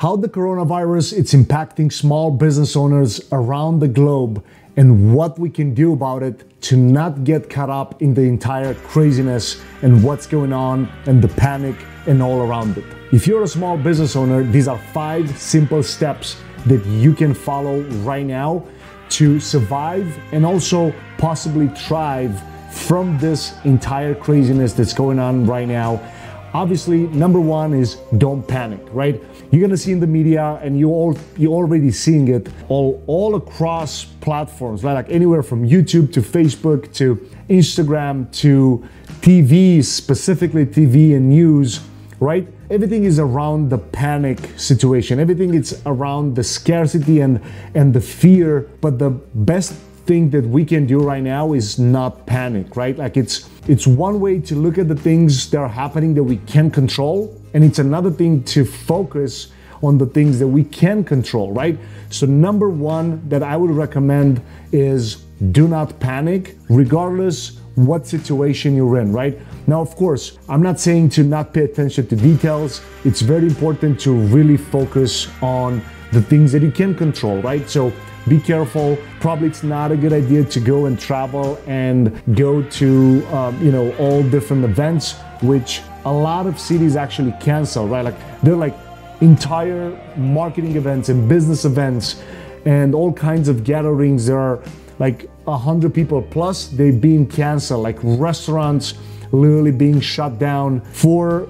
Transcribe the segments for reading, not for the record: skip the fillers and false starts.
how the coronavirus it's impacting small business owners around the globe and what we can do about it to not get caught up in the entire craziness and what's going on and the panic and all around it. If you're a small business owner, these are 5 simple steps that you can follow right now to survive and also possibly thrive from this entire craziness that's going on right now. Obviously, number 1 is don't panic, right? You're gonna see in the media, and you're already seeing it all across platforms, right? Like anywhere from YouTube to Facebook to Instagram to TV, specifically TV and news, right? Everything is around the panic situation. Everything is around the scarcity and the fear. But the best thing that we can do right now is not panic, right? Like it's one way to look at the things that are happening that we can control, and it's another thing to focus on the things that we can control, right? So number 1 that I would recommend is do not panic, regardless what situation you're in, right? Now, of course, I'm not saying to not pay attention to details. It's very important to really focus on the things that you can control, right? So be careful. Probably it's not a good idea to go and travel and go to, all different events, which a lot of cities actually cancel, right? Like they're like entire marketing events and business events and all kinds of gatherings. There are like 100 people plus, they're being canceled, like restaurants literally being shut down for,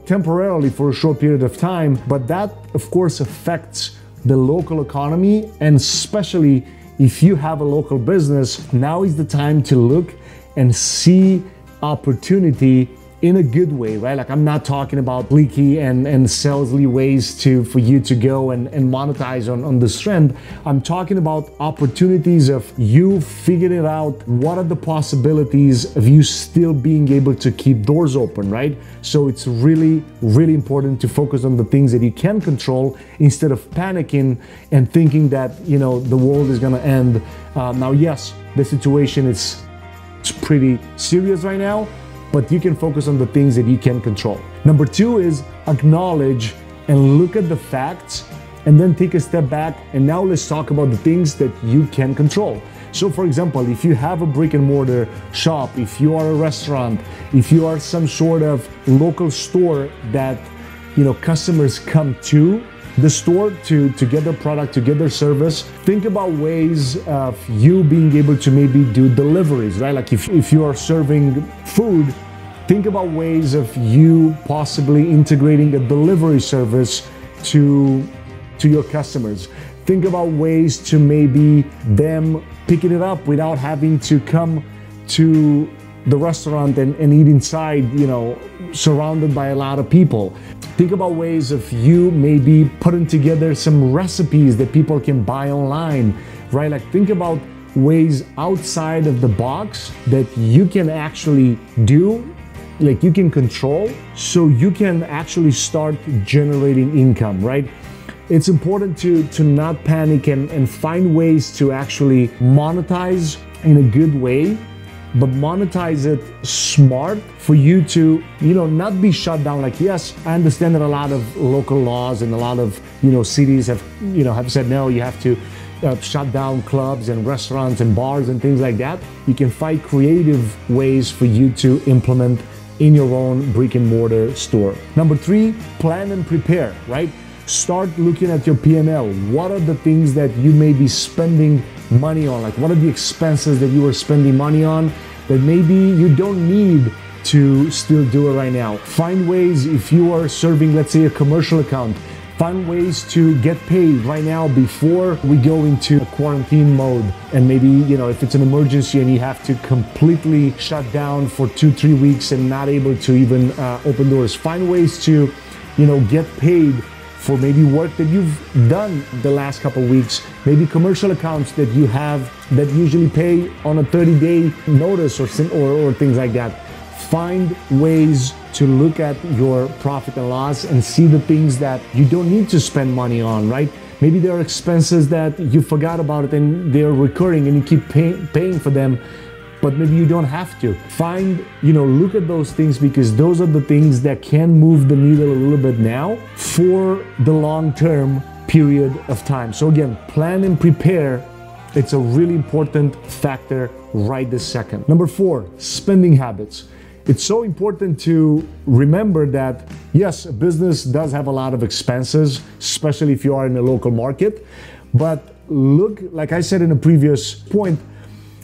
temporarily for a short period of time. But that, of course, affects the local economy, and especially if you have a local business, now is the time to look and see opportunity in a good way, right? Like I'm not talking about leaky and salesy ways for you to go and monetize on this trend. I'm talking about opportunities of you figuring out what are the possibilities of you still being able to keep doors open, right? So it's really, really important to focus on the things that you can control instead of panicking and thinking that, the world is gonna end. Now, yes, the situation it's pretty serious right now, but you can focus on the things that you can control. Number 2 is acknowledge and look at the facts and then take a step back. And now let's talk about the things that you can control. So for example, if you have a brick and mortar shop, if you are a restaurant, if you are some sort of local store that, customers come to the store to get their product, to get their service, think about ways of you being able to maybe do deliveries, right? Like if you are serving food, think about ways of you possibly integrating a delivery service to your customers. Think about ways to maybe them picking it up without having to come to the restaurant and eat inside, surrounded by a lot of people. Think about ways of you maybe putting together some recipes that people can buy online, right? Like think about ways outside of the box that you can actually do, like you can control, so you can actually start generating income, right? It's important to not panic and find ways to actually monetize in a good way, but monetize it smart for you to, not be shut down. Like, yes, I understand that a lot of local laws and a lot of, cities have said, no, you have to shut down clubs and restaurants and bars and things like that. You can find creative ways for you to implement in your own brick and mortar store. Number 3, plan and prepare, right? Start looking at your P&L. What are the things that you may be spending money on? Like what are the expenses that you are spending money on that maybe you don't need to still do it right now? Find ways, if you are serving, let's say, a commercial account, find ways to get paid right now before we go into a quarantine mode. And maybe, if it's an emergency and you have to completely shut down for 2-3 weeks and not able to even open doors, find ways to, get paid for maybe work that you've done the last couple of weeks, maybe commercial accounts that you have that usually pay on a 30-day notice or things like that. Find ways to look at your profit and loss and see the things that you don't need to spend money on, right? Maybe there are expenses that you forgot about it and they're recurring and you keep paying for them. but maybe you don't have to. Find, look at those things, because those are the things that can move the needle a little bit now for the long-term period of time. So again, plan and prepare. It's a really important factor right this second. Number 4, spending habits. It's so important to remember that, yes, a business does have a lot of expenses, especially if you are in a local market. But look, like I said in a previous point,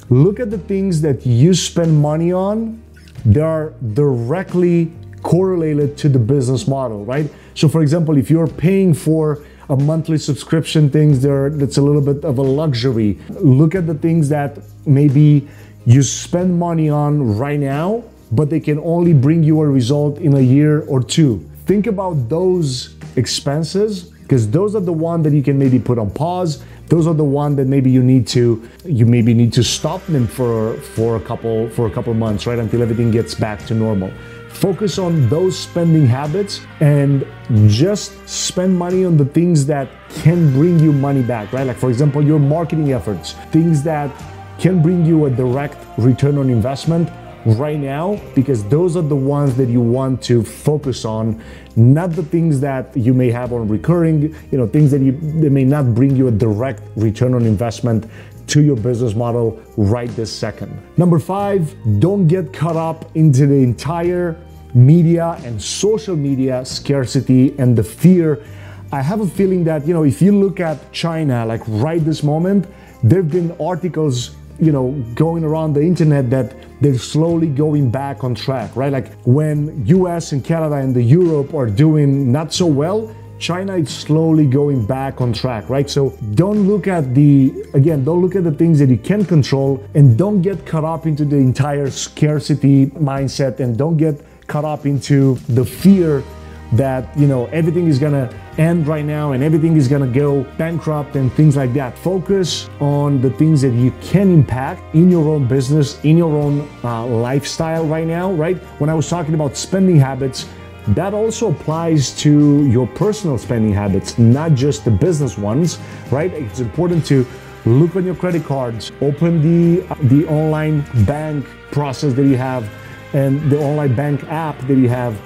look at the things that you spend money on that are directly correlated to the business model, right? So for example, if you're paying for a monthly subscription things that's a little bit of a luxury, look at the things that maybe you spend money on right now, but they can only bring you a result in a year or 2. Think about those expenses, because those are the ones that you can maybe put on pause. Those are the ones that maybe you maybe need to stop them for a couple months, right? Until everything gets back to normal. Focus on those spending habits and just spend money on the things that can bring you money back, right? Like for example, your marketing efforts, things that can bring you a direct return on investment right now, because those are the ones that you want to focus on, not the things that you may have on recurring, things that they may not bring you a direct return on investment to your business model right this second. Number 5, don't get caught up into the entire media and social media scarcity and the fear. I have a feeling that, if you look at China, like right this moment, there have been articles going around the internet that they're slowly going back on track, right? Like when US and Canada and the Europe are doing not so well, China is slowly going back on track, right? So don't look at the things that you can control, and don't get caught up into the entire scarcity mindset, and don't get caught up into the fear that, everything is gonna end right now and everything is gonna go bankrupt and things like that. Focus on the things that you can impact in your own business, in your own lifestyle right now, right? When I was talking about spending habits, that also applies to your personal spending habits, not just the business ones, right? It's important to look on your credit cards, open the online bank process that you have and the online bank app that you have,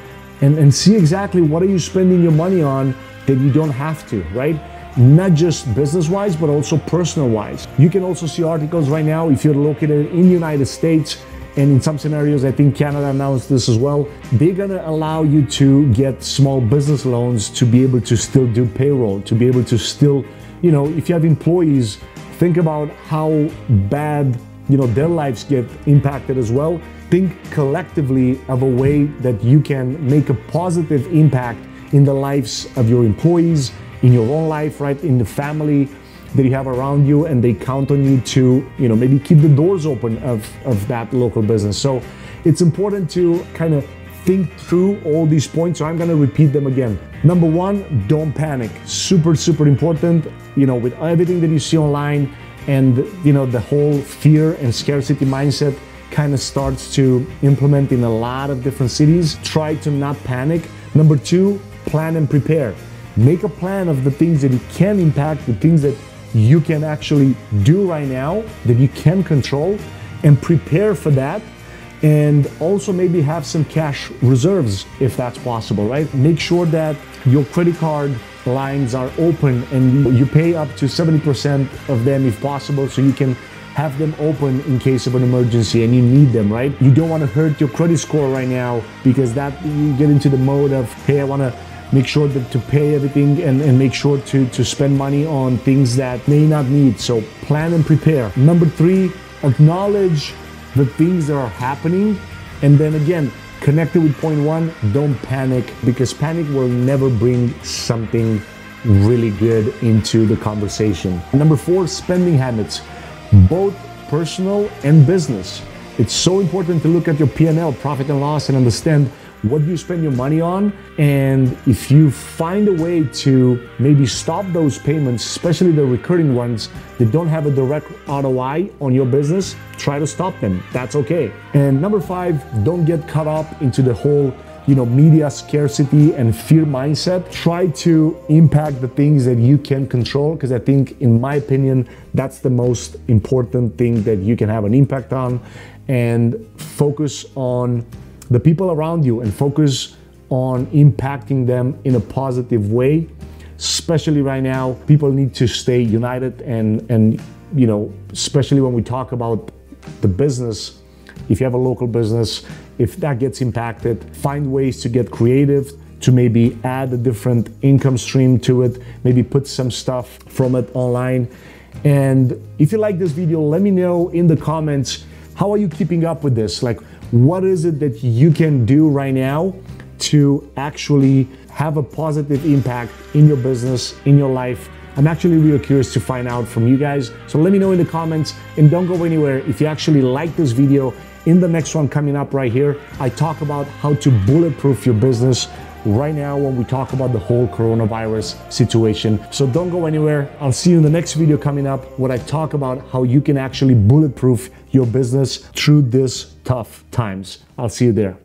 and see exactly what are you spending your money on that you don't have to, right? Not just business-wise, but also personal-wise. You can also see articles right now, if you're located in the United States, and in some scenarios, I think Canada announced this as well, they're gonna allow you to get small business loans to be able to still do payroll, to be able to still, if you have employees, think about how bad, their lives get impacted as well. Think collectively of a way that you can make a positive impact in the lives of your employees, in your own life, right? In the family that you have around you, and they count on you to, maybe keep the doors open of that local business. So it's important to kind of think through all these points. So I'm going to repeat them again. Number 1, don't panic. Super, super important. With everything that you see online and, the whole fear and scarcity mindset kind of starts to implement in a lot of different cities. Try to not panic. Number 2, plan and prepare. Make a plan of the things that you can impact, the things that you can actually do right now, that you can control, and prepare for that. And also maybe have some cash reserves if that's possible, right? Make sure that your credit card lines are open and you pay up to 70% of them if possible, so you can have them open in case of an emergency and you need them, right? You don't want to hurt your credit score right now, because that you get into the mode of, hey, I want to make sure that to pay everything and make sure to spend money on things that may not need. So plan and prepare. Number 3, acknowledge the things that are happening. And then again, connected with point 1, don't panic, because panic will never bring something really good into the conversation. Number 4, spending habits, both personal and business. It's so important to look at your P&L, profit and loss, and understand what you spend your money on. And if you find a way to maybe stop those payments, especially the recurring ones that don't have a direct ROI on your business, try to stop them. That's okay. And number 5, don't get caught up into the whole media scarcity and fear mindset. Try to impact the things that you can control, because I think, in my opinion, that's the most important thing that you can have an impact on. and focus on the people around you and focus on impacting them in a positive way. Especially right now, people need to stay united and you know, especially when we talk about the business. If you have a local business, if that gets impacted, find ways to get creative, to maybe add a different income stream to it, maybe put some stuff from it online. And if you like this video, let me know in the comments, how are you keeping up with this? Like, what is it that you can do right now to actually have a positive impact in your business, in your life? I'm actually really curious to find out from you guys. So let me know in the comments, and don't go anywhere. If you actually like this video, in the next one coming up right here, I talk about how to bulletproof your business right now when we talk about the whole coronavirus situation. So don't go anywhere. I'll see you in the next video coming up where I talk about how you can actually bulletproof your business through these tough times. I'll see you there.